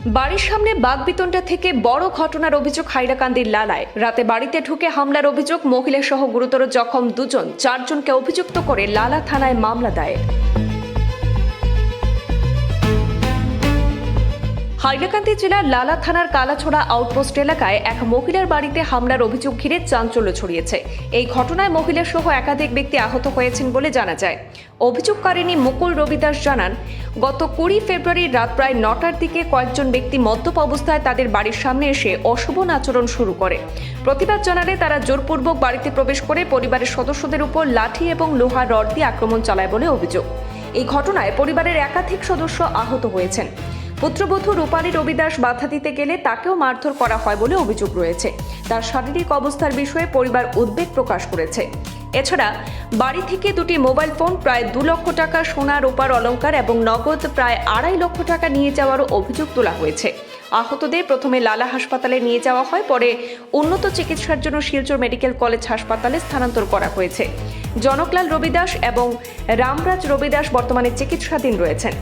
বাড়ির সামনে বাগবিতণ্ডা থেকে বড় ঘটনার অভিযোগ হাইলাকান্দির লালায়। রাতে বাড়িতে ঢুকে হামলার অভিযোগ, মহিলা সহ গুরুতর জখম দুজন, 4 জনকে অভিযুক্ত করে লালা থানায় মামলা দায়ের। হাইলাকান্দি জেলার লালা থানার কালাছড়া আউটপোস্ট এলাকায় এক মহিলার বাড়িতে হামলার অভিযোগ ঘিরে চাঞ্চল্য ছড়িয়েছে। এই ঘটনায় মহিলা সহ একাধিক ব্যক্তি আহত হয়েছেন বলে জানা যায়। অভিযোগকারিণী মুকুল রবিদাস জানান, গত 20 ফেব্রুয়ারি রাত প্রায় 9টার দিকে কয়েকজন ব্যক্তি মদ্যপ অবস্থায় তাদের বাড়ির সামনে এসে অশোভন আচরণ শুরু করে। প্রতিবাদ জানালে তারা জোরপূর্বক বাড়িতে প্রবেশ করে পরিবারের সদস্যদের উপর লাঠি এবং লোহার রড দিয়ে আক্রমণ চালায় বলে অভিযোগ। এই ঘটনায় পরিবারের একাধিক সদস্য আহত হয়েছেন। পুত্রবধূ রূপালী রবিদাস বাধা দিতে গেলে তাকেও মারধর করা হয় বলে অভিযোগ রয়েছে। তার শারীরিক অবস্থার বিষয়ে পরিবার উদ্বেগ প্রকাশ করেছে। এছাড়া বাড়ি থেকে 2টি মোবাইল ফোন, প্রায় 2 লক্ষ টাকা সোনা রূপার অলংকার এবং নগদ প্রায় 2.5 লক্ষ টাকা নিয়ে যাওয়ারও অভিযোগ তোলা হয়েছে। আহতদের প্রথমে লালা হাসপাতালে নিয়ে যাওয়া হয়, পরে উন্নত চিকিৎসার জন্য শিলচর মেডিকেল কলেজ হাসপাতালে স্থানান্তর করা হয়েছে। জনকলাল রবিদাস এবং রামরাজ রবিদাস বর্তমানে চিকিৎসাধীন রয়েছেন।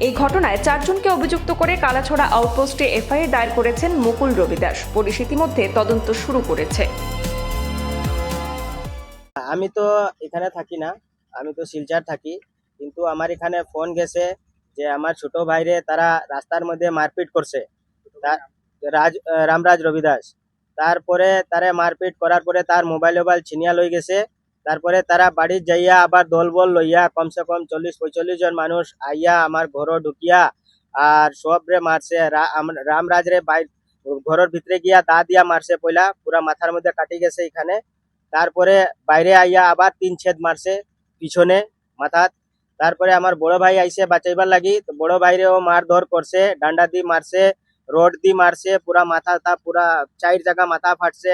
এই ঘটনায় 4 জনকে অভিযুক্ত করে কালাছড়া আউটপোস্টে এফআইআর দায়ের করেছেন মুকুল রবিদাস। পুলিশ ইতিমধ্যে তদন্ত শুরু করেছে। আমি তো এখানে থাকি না, আমি তো শিলচর থাকি, কিন্তু আমার এখানে ফোন গেছে যে আমার ছোট ভাইরে তারা রাস্তার মধ্যে মারপিট করছে, রামরাজ রবিদাস। তারপরে তারা মারপিট করার পরে তার মোবাইল ছিনিয়া লই গেছে। তারপরে তারা বাড়ি যাইয়া আবার দলবল লইয়া কমসে কম 40-45 জন মানুষ আইয়া আমার ঘর ঢুকিয়া আর সবরে মারছে। রামরাজ রে ঘরের ভিতরে গিয়া দা দিয়া মারছে, পয়লা পুরা মাথার মধ্যে কাটি গেছে এখানে। তারপরে বাইরে আইয়া আবার 3 ছেদ মারছে পিছনে মাথাত। তারপরে আমার বড় ভাই আইছে বাঁচাইবার লাগি, তো বড় ভাইরেও মারধর করছে, ডান্ডা দিয়ে মারছে, রড দিয়ে মারছে, পুরা মাথা পুরা 4 জায়গা মাথা ফাটছে,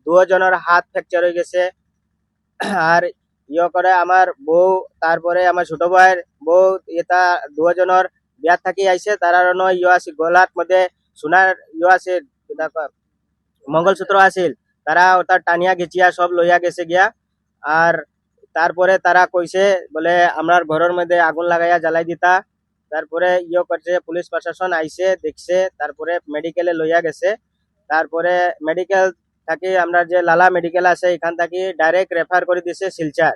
2 জনের হাত ফ্র্যাকচার হয়ে গেছে। আর করে আমার বউ, তারপরে আমার ছোট ভাইয়ের বউ, এটা 2 জনের বিয়ার থাকি আইছে, তারা আছে গলার মধ্যে সোনার আছে মঙ্গলসূত্র আছিল, তারা ওটা টানিয়া গেছিয়া সব লইয়া গেছে গিয়া। আর তারপরে তারা কইছে বলে আমরার ঘরের মধ্যে আগুন লাগাইয়া জ্বালাই দিতা। তারপরে করছে, পুলিশ প্রশাসন আইছে দেখছে, তারপরে মেডিকেলে লইয়া গেছে। তারপরে মেডিকেল থাকি আমরা যে লালা মেডিকেল আছে এখান থাকি ডাইরেক্ট রেফার করে দিছে শিলচর।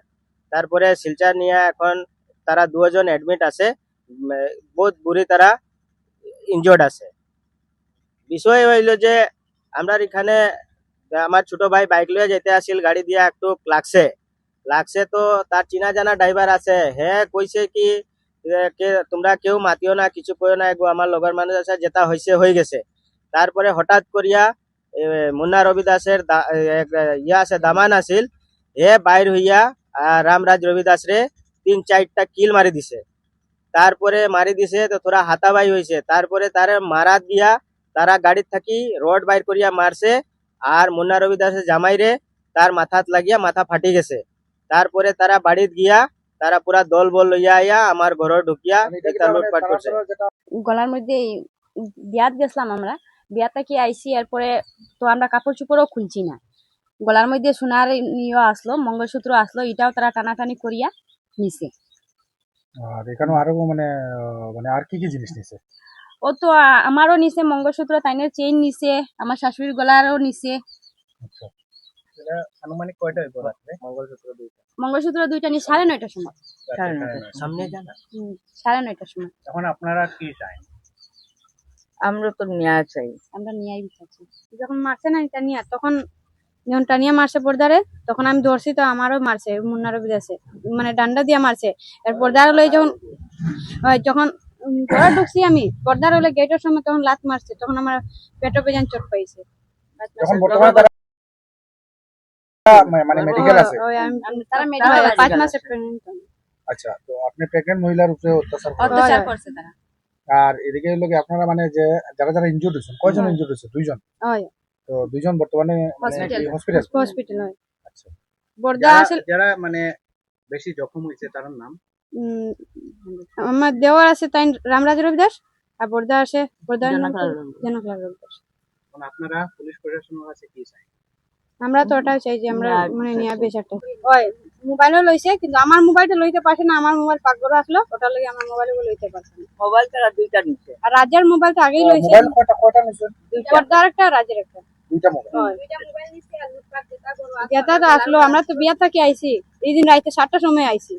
তারপরে শিলচর নিয়ে এখন তারা 2 জন এডমিট আছে, বহুত বুড়ি তারা ইনজোর্ড আছে। বিষয় হইল যে আমরা এখানে আমার ছোট ভাই বাইক লইয়া যেতে আসিল, গাড়ি দিয়া একটু লাগছে তো তার চিনা জানা ড্রাইভার আছে, হ্যাঁ কইছে কি তোমরা কেউ মাতিও না, কিছু কইও না, এগো আমার লগর মানুষ আছে, যেটা হয়েছে হয়ে গেছে। তারপরে হঠাৎ করিয়া মুন্না রবিদাসের আছে দামান আছিল, হে বাইর হইয়া রামরাজ রবিদাস রে 3-4টা কিল মারি দিছে। তারপরে মারি দিছে তো থোড়া হাতাবাই হয়েছে। তারপরে তারে মারা দিয়া তারা গাড়ি থাকি রড বাইর করিয়া মারছে। আর মুন্না রবিদাসের জামাইরে তার মাথাত লাগিয়া মাথা ফাটি গেছে। তারপরে তারা বাড়িত গিয়া তারা পুরা দল বল লইয়া আইয়া আমার ঘর ঢুকিয়া লুটপাট করছে। গলার মধ্যে বিয়াত গেছিলাম আমরা, বিয়াতে কি আইসি, এরপরে তো আমরা কাপড় চোপড়ও খুলছি না, গলার মধ্যে সোনার ইয়ে আসলো, মঙ্গলসূত্র আসলো, এটাও তারা টানাটানি করিয়া নিছে। আর এখানে আরো মানে মানে আর কি কি জিনিস নিছে? ও তো আমারও নিছে মঙ্গলসূত্র, তাইনের চেইন নিছে, আমার শাশুড়ির গলারও নিছে। আচ্ছা, এটা আনুমানিক কয়টা হইব রাতে? মঙ্গলসূত্র 2টা নি 9:30টার সময়, সামনে জানা 9:30টার সময়। এখন আপনারা কি চাই? আমরা তো ন্যায় চাই। আমরা নিয়াই বিচারছি। যখন মারছে না এটা নিয়ে, তখন যখন টানিয়া মারছে পর্দারে, তখন আমি ধরছি, তো আমারও মারছে, মুন্নারও বিদেছে মানে ডান্ডা দিয়ে মারছে। আর পর্দার হলে যখন ঘরে ঢুকছি আমি, পর্দার হলে গেটের সময় তখন লাত মারছে, তখন আমার পেটে বেজান চোট পাইছে। এখন বর্তমানে তারা মানে মেডিকেল আছে? তারা মেডিকেল 5 মাসের প্রেগন্যান্ট। আচ্ছা, তো আপনি প্রেগন্যান্ট মহিলার উপরে অত্যাচার করছে তারা। আর এদিকে হলো কি আপনারা মানে যে যারা ইনজুর্ড হয়েছেন, কয়জন ইনজুর্ড হয়েছে? 2 জন। তো 2 জন বর্তমানে হসপিটাল হয়। আচ্ছা, বর্দা আসলে যারা মানে বেশি জখম হয়েছে তার নাম? আমার দেওয়ার আছে তাই রামরাজ রবিদাস, আর বর্দা আছে বর্দার নাম জনকলাল রবিদাস। মানে আপনারা পুলিশ প্রশাসনের কাছে কি চাই? আমরা তো ওটাই চাই যে আমরা মানে নিয়ে বিচারটা হয়। মোবাইলও লইছে, কিন্তু আমার মোবাইলটা লইতে পারছে না। আমার মোবাইল পাকঘরে আসলো, ওটার লাগে আমার মোবাইলও লইতে পারছে না। মোবাইল তারা দুইটা নিচ্ছে। আর রাজার মোবাইলটা আগেই লইছে, মোবাইল কয়টা নিছেন? পর্দার একটা, রাজের একটা। দুইটা মোবাইল। যেটা তো আসলো, আমরা তো বিয়া থেকে আইছি, এই দিন রাইতে 7টার সময় আইছি।